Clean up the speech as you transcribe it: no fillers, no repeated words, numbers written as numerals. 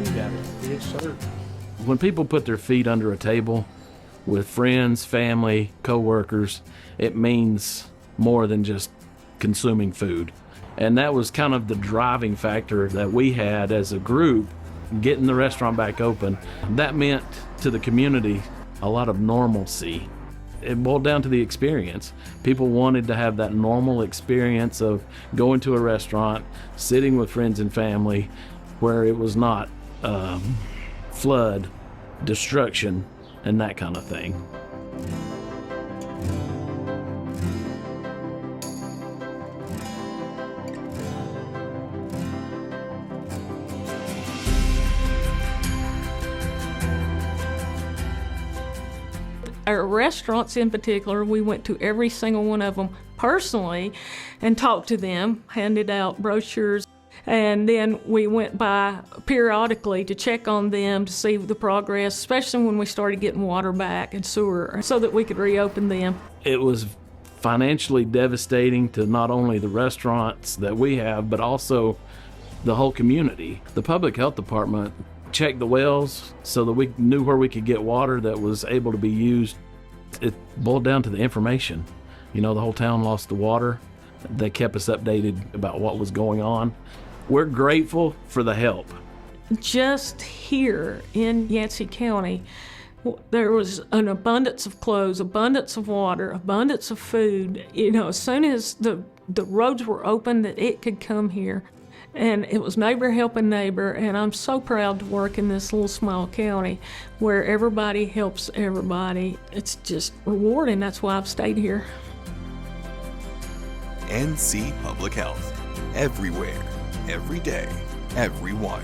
too got it. Yes, sir. When people put their feet under a table with friends, family, co-workers, it means more than just consuming food. And that was kind of the driving factor that we had as a group, getting the restaurant back open. That meant to the community a lot of normalcy. It boiled down to the experience. People wanted to have that normal experience of going to a restaurant, sitting with friends and family, where it was not flood, destruction, and that kind of thing. Our restaurants in particular, we went to every single one of them personally and talked to them, handed out brochures, and then we went by periodically to check on them to see the progress, especially when we started getting water back and sewer, so that we could reopen them. It was financially devastating to not only the restaurants that we have, but also the whole community. The public health department checked the wells so that we knew where we could get water that was able to be used. It boiled down to the information. You know, the whole town lost the water. They kept us updated about what was going on. We're grateful for the help. Just here in Yancey County, there was an abundance of clothes, abundance of water, abundance of food. You know, as soon as the roads were open, that it could come here. And it was neighbor helping neighbor, and I'm so proud to work in this little small county where everybody helps everybody. It's just rewarding. That's why I've stayed here. NC Public Health. Everywhere, every day, everyone.